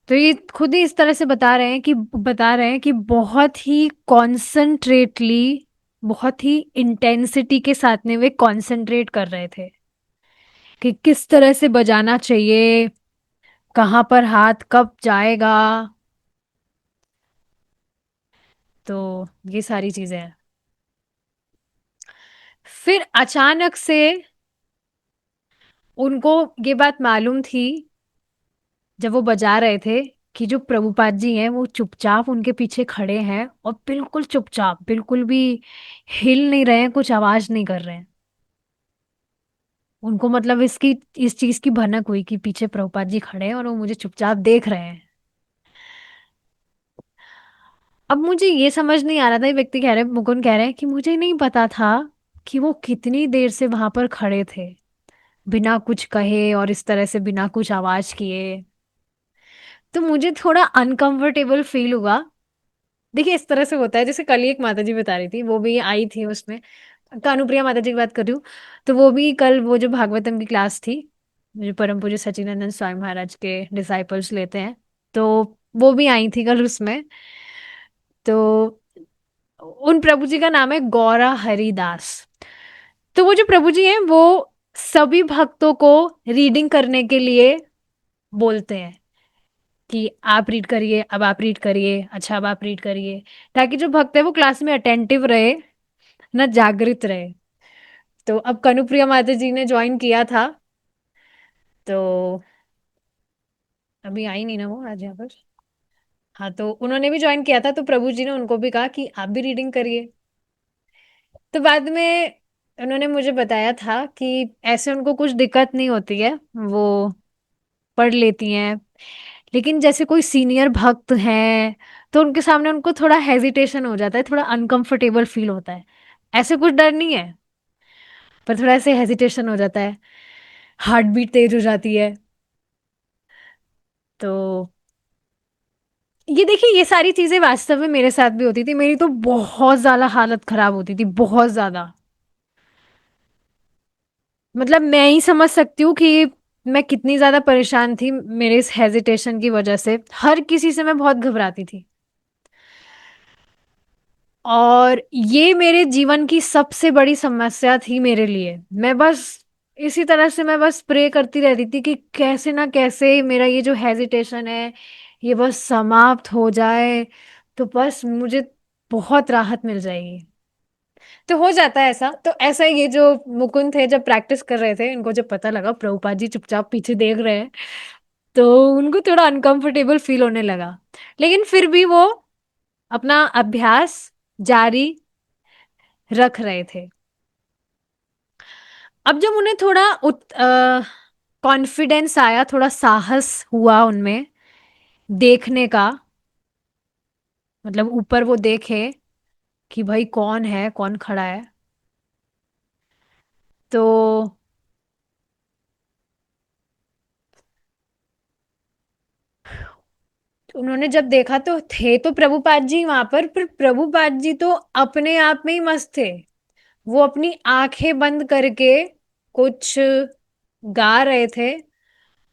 तो ये खुद ही इस तरह से बता रहे हैं कि बहुत ही कॉन्सेंट्रेटली, बहुत ही इंटेंसिटी के साथ में वे कॉन्सेंट्रेट कर रहे थे कि किस तरह से बजाना चाहिए, कहाँ पर हाथ कब जाएगा। तो ये सारी चीजें हैं। फिर अचानक से उनको ये बात मालूम थी, जब वो बजा रहे थे, कि जो प्रभुपाद जी हैं वो चुपचाप उनके पीछे खड़े हैं, और बिल्कुल चुपचाप, बिल्कुल भी हिल नहीं रहे हैं, कुछ आवाज नहीं कर रहे हैं। उनको मतलब इसकी, इस चीज की भनक हुई कि पीछे प्रभुपाद जी खड़े हैं और वो मुझे चुपचाप देख रहे हैं। अब मुझे ये समझ नहीं आ रहा था, ये व्यक्ति कह रहे, मुकुंद कह रहे हैं कि मुझे नहीं पता था कि वो कितनी देर से वहां पर खड़े थे, बिना कुछ कहे और इस तरह से बिना कुछ आवाज किए। तो मुझे थोड़ा अनकंफर्टेबल फील हुआ। देखिए इस तरह से होता है, जैसे कल ही एक माता जी बता रही थी, वो भी आई थी उसमें, कानुप्रिया माता जी की बात कर रही हूँ। तो वो भी कल, वो जो भागवतम की क्लास थी, जो परम पूज्य सच्चिदानंद स्वामी महाराज के डिसाइपल्स लेते हैं, तो वो भी आई थी कल उसमें। तो उन प्रभु जी का नाम है गौरा हरिदास। तो वो जो प्रभु जी हैं वो सभी भक्तों को रीडिंग करने के लिए बोलते हैं कि आप रीड करिए, अब आप रीड करिए, अच्छा अब आप रीड करिए, ताकि जो भक्त है वो क्लास में अटेंटिव रहे, ना जागृत रहे। तो अब कनुप्रिया माता जी ने ज्वाइन किया था, तो अभी आई नहीं ना वो आज यहाँ पर। हाँ, तो उन्होंने भी ज्वाइन किया था, तो प्रभु जी ने उनको भी कहा कि आप भी रीडिंग करिए। तो बाद में उन्होंने मुझे बताया था कि ऐसे उनको कुछ दिक्कत नहीं होती है, वो पढ़ लेती हैं। लेकिन जैसे कोई सीनियर भक्त हैं तो उनके सामने उनको थोड़ा हेजिटेशन हो जाता है, थोड़ा अनकंफर्टेबल फील होता है। ऐसे कुछ डर नहीं है, पर थोड़ा ऐसे हेजिटेशन हो जाता है, हार्ट बीट तेज हो जाती है। तो ये देखिए, ये सारी चीजें वास्तव में मेरे साथ भी होती थी, मेरी तो बहुत ज्यादा हालत खराब होती थी, बहुत ज्यादा। मतलब मैं ही समझ सकती हूँ कि मैं कितनी ज्यादा परेशान थी मेरे इस हेजिटेशन की वजह से, हर किसी से मैं बहुत घबराती थी। और ये मेरे जीवन की सबसे बड़ी समस्या थी मेरे लिए। मैं बस इसी तरह से मैं बस प्रे करती रहती थी कि कैसे ना कैसे मेरा ये जो हेजिटेशन है ये बस समाप्त हो जाए, तो बस मुझे बहुत राहत मिल जाएगी। तो हो जाता है ऐसा। तो ऐसा ये जो मुकुंद थे जब प्रैक्टिस कर रहे थे, इनको जब पता लगा प्रभुपाद जी चुपचाप पीछे देख रहे हैं, तो उनको थोड़ा अनकंफर्टेबल फील होने लगा। लेकिन फिर भी वो अपना अभ्यास जारी रख रहे थे। अब जब उन्हें थोड़ा कॉन्फिडेंस आया, थोड़ा साहस हुआ उनमें देखने का, मतलब ऊपर वो देखे कि भाई कौन है, कौन खड़ा है। तो तो उन्होंने जब देखा तो थे तो प्रभुपाद जी वहां पर प्रभुपाद जी तो अपने आप में ही मस्त थे। वो अपनी आंखें बंद करके कुछ गा रहे थे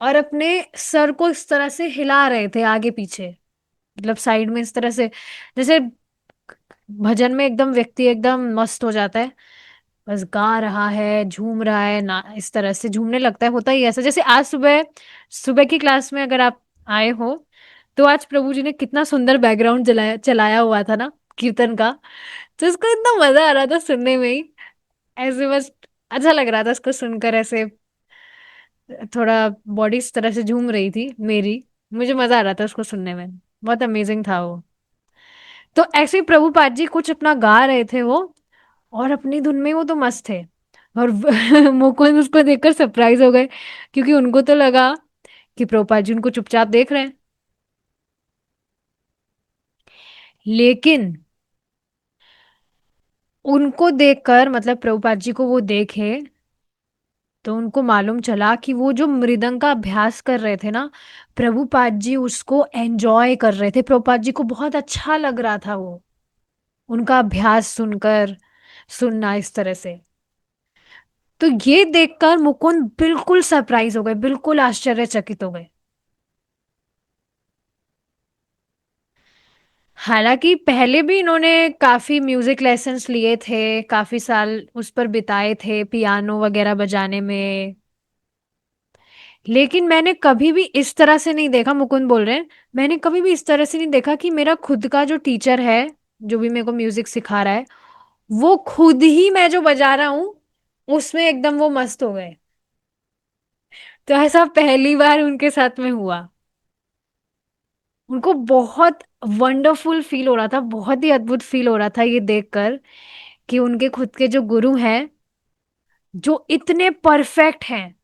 और अपने सर को इस तरह से हिला रहे थे आगे पीछे, मतलब साइड में इस तरह से, जैसे भजन में एकदम व्यक्ति एकदम मस्त हो जाता है, बस गा रहा है झूम रहा है ना, इस तरह से झूमने लगता है। होता ही ऐसा, जैसे आज सुबह सुबह की क्लास में अगर आप आए हो तो आज प्रभु जी ने कितना सुंदर बैकग्राउंड चलाया चलाया हुआ था ना कीर्तन का। तो इसको इतना मजा आ रहा था सुनने में ही, ऐसे बस अच्छा लग रहा था इसको सुनकर ऐसे, थोड़ा बॉडी इस तरह से झूम रही थी मेरी, मुझे मजा आ रहा था उसको सुनने में, बहुत अमेजिंग था वो। तो ऐसे ही प्रभुपाद जी कुछ अपना गा रहे थे वो, और अपनी धुन में वो तो मस्त थे। और मुकुंद उसको देखकर सरप्राइज हो गए, क्योंकि उनको तो लगा कि प्रभुपाद जी उनको चुपचाप देख रहे हैं। लेकिन उनको देखकर, मतलब प्रभुपाद जी को वो देखे, तो उनको मालूम चला कि वो जो मृदंग का अभ्यास कर रहे थे ना, प्रभुपाद जी उसको एंजॉय कर रहे थे। प्रभुपाद जी को बहुत अच्छा लग रहा था वो, उनका अभ्यास सुनकर, सुनना इस तरह से। तो ये देखकर मुकुंद बिल्कुल सरप्राइज हो गए, बिल्कुल आश्चर्यचकित हो गए। हालांकि पहले भी इन्होंने काफी म्यूजिक लेसन्स लिए थे, काफी साल उस पर बिताए थे पियानो वगैरह बजाने में, लेकिन मैंने कभी भी इस तरह से नहीं देखा, मुकुंद बोल रहे हैं, मैंने कभी भी इस तरह से नहीं देखा कि मेरा खुद का जो टीचर है, जो भी मेरे को म्यूजिक सिखा रहा है, वो खुद ही मैं जो बजा रहा हूँ उसमें एकदम वो मस्त हो गए। तो ऐसा पहली बार उनके साथ में हुआ। उनको बहुत वंडरफुल फील हो रहा था, बहुत ही अद्भुत फील हो रहा था ये देखकर कि उनके खुद के जो गुरु हैं, जो इतने परफेक्ट हैं,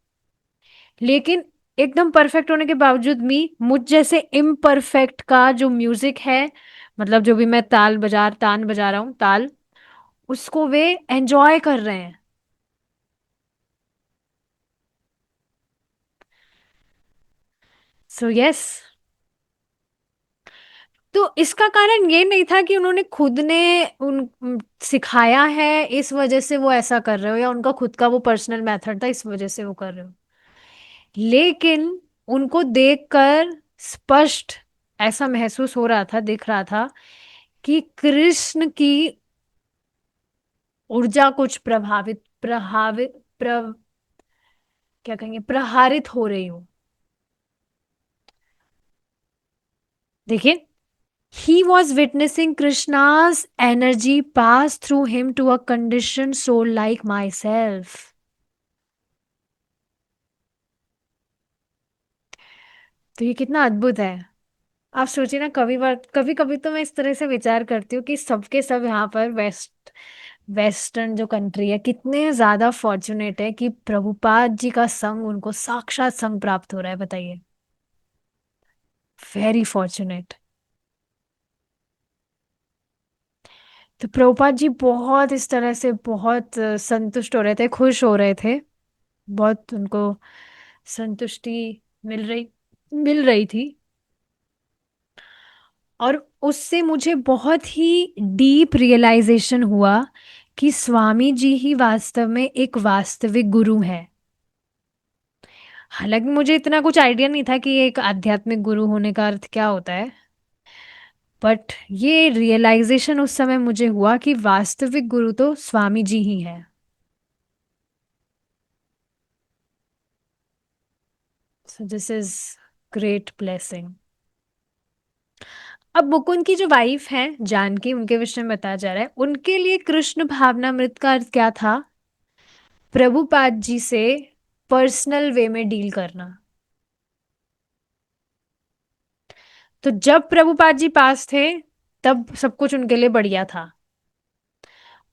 लेकिन एकदम परफेक्ट होने के बावजूद भी मुझ जैसे इम्परफेक्ट का जो म्यूजिक है, मतलब जो भी मैं तान बजा रहा हूँ ताल, उसको वे एंजॉय कर रहे हैं। सो यस, तो इसका कारण ये नहीं था कि उन्होंने खुद ने सिखाया है इस वजह से वो ऐसा कर रहे हो, या उनका खुद का वो पर्सनल मेथड था इस वजह से वो कर रहे हो, लेकिन उनको देखकर स्पष्ट ऐसा महसूस हो रहा था, दिख रहा था कि कृष्ण की ऊर्जा कुछ क्या कहेंगे, प्रहारित हो रही हो। देखिए, he was witnessing Krishna's energy pass through him to a conditioned soul like myself. तो ये कितना अद्भुत है। आप सोचिए ना, कभी कभी तो मैं इस तरह से विचार करती हूँ कि सबके सब यहाँ पर वेस्टर्न जो कंट्री है, कितने ज्यादा फॉर्चुनेट है कि प्रभुपाद जी का संग उनको साक्षात संग प्राप्त हो रहा है, बताइए। Very fortunate. तो प्रभुपाद जी बहुत इस तरह से बहुत संतुष्ट हो रहे थे, खुश हो रहे थे, बहुत उनको संतुष्टि मिल रही थी। और उससे मुझे बहुत ही डीप रियलाइजेशन हुआ कि स्वामी जी ही वास्तव में एक वास्तविक गुरु है। हालांकि मुझे इतना कुछ आइडिया नहीं था कि एक आध्यात्मिक गुरु होने का अर्थ क्या होता है, बट ये रियलाइजेशन उस समय मुझे हुआ कि वास्तविक गुरु तो स्वामी जी ही है। So this is great blessing. अब मुकुंद की जो वाइफ है जानकी, उनके विषय में बताया जा रहा है, उनके लिए कृष्ण भावनामृत का अर्थ क्या था? प्रभुपाद जी से पर्सनल वे में डील करना। तो जब प्रभुपाद जी पास थे तब सब कुछ उनके लिए बढ़िया था।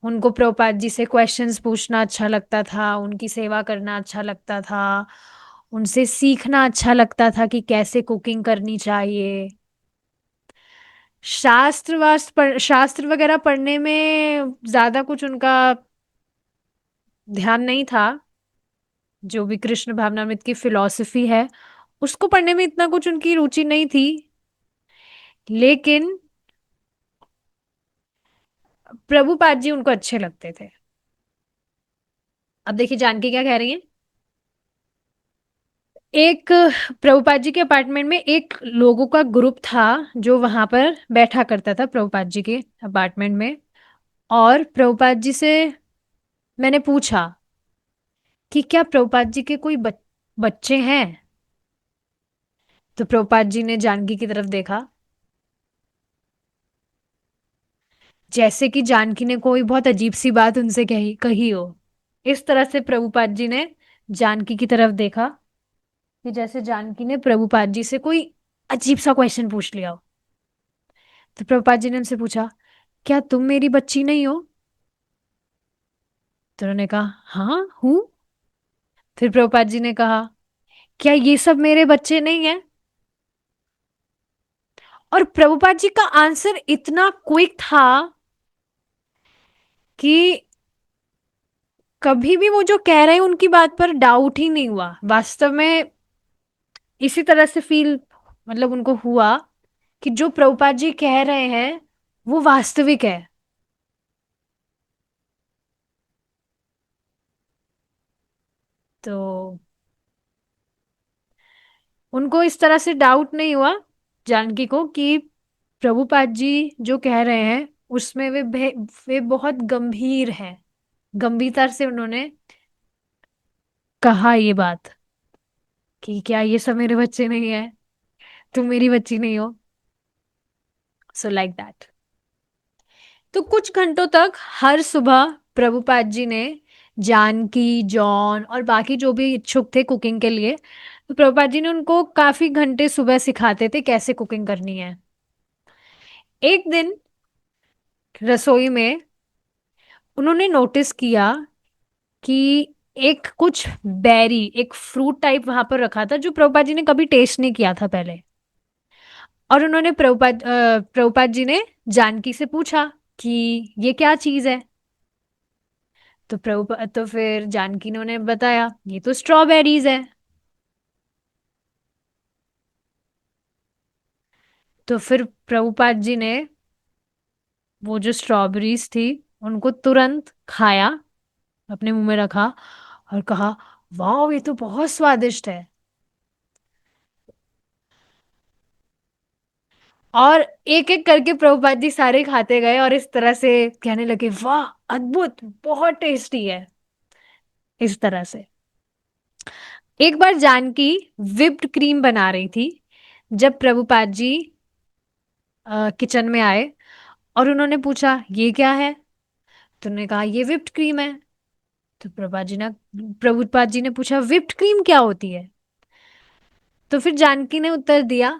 उनको प्रभुपाद जी से क्वेश्चंस पूछना अच्छा लगता था, उनकी सेवा करना अच्छा लगता था, उनसे सीखना अच्छा लगता था कि कैसे कुकिंग करनी चाहिए। शास्त्र वगैरह पढ़ने में ज्यादा कुछ उनका ध्यान नहीं था। जो भी कृष्ण भावनामृत की फिलॉसफी है उसको पढ़ने में इतना कुछ उनकी रुचि नहीं थी। लेकिन प्रभुपाद जी उनको अच्छे लगते थे। अब देखिए जानकी क्या कह रही है। एक प्रभुपाद जी के अपार्टमेंट में एक लोगों का ग्रुप था जो वहां पर बैठा करता था प्रभुपाद जी के अपार्टमेंट में। और प्रभुपाद जी से मैंने पूछा कि क्या प्रभुपाद जी के कोई बच्चे हैं। तो प्रभुपाद जी ने जानकी की तरफ देखा, जैसे कि जानकी ने कोई बहुत अजीब सी बात उनसे कही कही हो। इस तरह से प्रभुपाद जी ने जानकी की तरफ देखा कि जैसे जानकी ने प्रभुपाद जी से कोई अजीब सा क्वेश्चन पूछ लिया हो। तो प्रभुपाद जी ने उनसे पूछा, क्या तुम मेरी बच्ची नहीं हो। तो उन्होंने कहा, हाँ हूं। फिर प्रभुपाद जी ने कहा, क्या ये सब मेरे बच्चे नहीं है। और प्रभुपाद जी का आंसर इतना क्विक था कि कभी भी वो जो कह रहे हैं उनकी बात पर डाउट ही नहीं हुआ। वास्तव में इसी तरह से फील, मतलब उनको हुआ कि जो प्रभुपाद जी कह रहे हैं वो वास्तविक है। तो उनको इस तरह से डाउट नहीं हुआ जानकी को कि प्रभुपाद जी जो कह रहे हैं उसमें वे बहुत गंभीर हैं। गंभीरता से उन्होंने कहा ये बात कि क्या ये सब मेरे बच्चे नहीं है, तुम मेरी बच्ची नहीं हो। So like that. तो कुछ घंटों तक हर सुबह प्रभुपाद जी ने जानकी, जॉन और बाकी जो भी इच्छुक थे कुकिंग के लिए, तो प्रभुपाद जी ने उनको काफी घंटे सुबह सिखाते थे कैसे कुकिंग करनी है। एक दिन रसोई में उन्होंने नोटिस किया कि एक कुछ बेरी, एक फ्रूट टाइप वहां पर रखा था जो प्रभुपाद जी ने कभी टेस्ट नहीं किया था पहले। और उन्होंने प्रभुपाद जी ने जानकी से पूछा कि ये क्या चीज है। तो तो फिर जानकी ने उन्हें बताया, ये तो स्ट्रॉबेरीज है। तो फिर प्रभुपाद जी ने वो जो स्ट्रॉबेरीज थी उनको तुरंत खाया, अपने मुंह में रखा और कहा, वाह ये तो बहुत स्वादिष्ट है। और एक एक करके प्रभुपाद जी सारे खाते गए और इस तरह से कहने लगे, वाह अद्भुत, बहुत टेस्टी है। इस तरह से एक बार जानकी विप्ड क्रीम बना रही थी जब प्रभुपाद जी किचन में आए और उन्होंने पूछा, ये क्या है। तो उन्होंने कहा, ये विप्ड क्रीम है। तो प्रभुपाद जी ने पूछा, विप्ड क्रीम क्या होती है। तो फिर जानकी ने उत्तर दिया,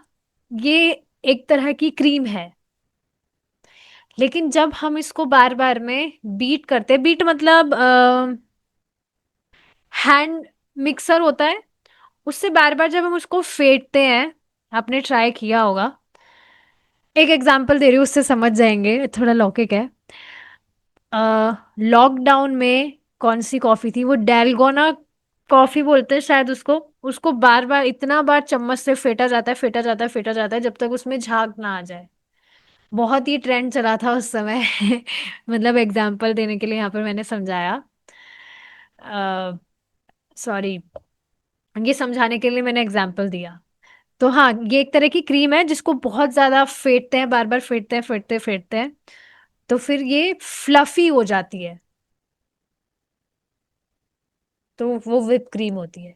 ये एक तरह की क्रीम है, लेकिन जब हम इसको बार बार में बीट करते, बीट मतलब हैंड मिक्सर होता है, उससे बार बार जब हम उसको फेंटते हैं, आपने ट्राई किया होगा। एक एग्जांपल दे रही हूँ, उससे समझ जाएंगे, थोड़ा लौकिक है। लॉकडाउन में कौन सी कॉफी थी, वो डेलगोना कॉफी बोलते हैं शायद उसको। उसको बार बार इतना बार चम्मच से फेंटा जाता है, फेंटा जाता है, फेंटा जाता है, जब तक उसमें झाग ना आ जाए। बहुत ही ट्रेंड चला था उस समय। मतलब एग्जाम्पल देने के लिए यहाँ पर मैंने समझाया, सॉरी, ये समझाने के लिए मैंने एग्जाम्पल दिया। तो हाँ, ये एक तरह की क्रीम है जिसको बहुत ज्यादा फेंटते हैं, बार बार फेंटते हैं, फेंटते फेंटते हैं, तो फिर ये फ्लफी हो जाती है। तो वो whip क्रीम होती है।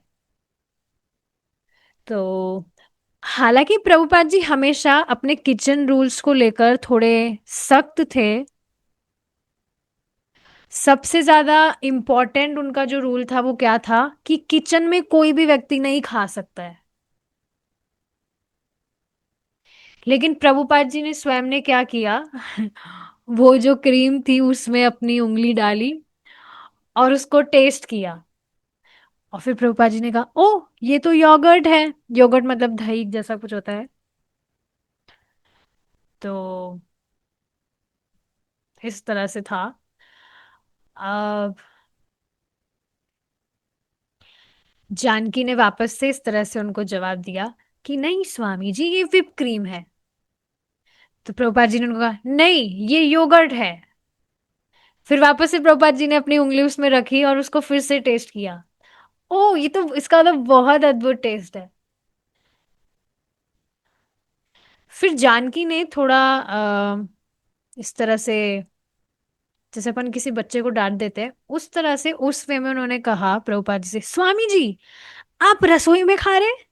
तो हालांकि प्रभुपाद जी हमेशा अपने किचन रूल्स को लेकर थोड़े सख्त थे। सबसे ज्यादा इम्पोर्टेंट उनका जो रूल था वो क्या था कि किचन में कोई भी व्यक्ति नहीं खा सकता है। लेकिन प्रभुपाद जी ने स्वयं ने क्या किया, वो जो क्रीम थी उसमें अपनी उंगली डाली और उसको टेस्ट किया। और फिर प्रभुपाद जी ने कहा, ओ ये तो योगर्ट है। योगर्ट मतलब दही जैसा कुछ होता है। तो इस तरह से था। अब जानकी ने वापस से इस तरह से उनको जवाब दिया कि नहीं स्वामी जी, ये विप क्रीम है। तो प्रभुपाद जी ने उनको कहा नहीं ये योगर्ट है। फिर वापस से प्रभुपाद जी ने अपनी उंगली उसमें रखी और उसको फिर से टेस्ट किया। ओ ये तो इसका तो बहुत अद्भुत टेस्ट है। फिर जानकी ने थोड़ा इस तरह से, जैसे अपन किसी बच्चे को डांट देते हैं उस तरह से, उस वे में उन्होंने कहा प्रभुपाद जी से, स्वामी जी आप रसोई में खा रहे हैं?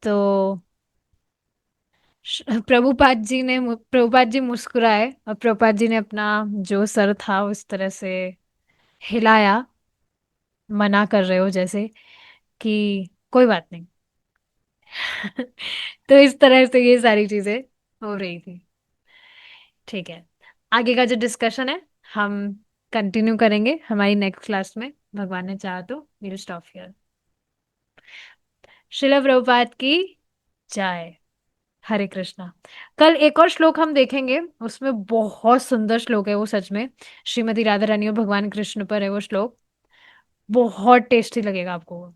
तो प्रभुपाद जी मुस्कुराए और प्रभुपाद जी ने अपना जो सर था उस तरह से हिलाया, मना कर रहे हो जैसे कि कोई बात नहीं। तो इस तरह से ये सारी चीजें हो रही थी। ठीक है, आगे का जो डिस्कशन है हम कंटिन्यू करेंगे हमारी नेक्स्ट क्लास में, भगवान ने चाहा तो। We'll stop here. Srila Prabhupada की जय। हरे कृष्णा। कल एक और श्लोक हम देखेंगे, उसमें बहुत सुंदर श्लोक है वो सच में। श्रीमती राधा रानी और भगवान कृष्ण पर है वो श्लोक। बहुत टेस्टी लगेगा आपको वो।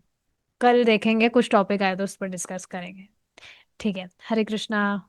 कल देखेंगे, कुछ टॉपिक आया तो उस पर डिस्कस करेंगे। ठीक है, हरे कृष्णा।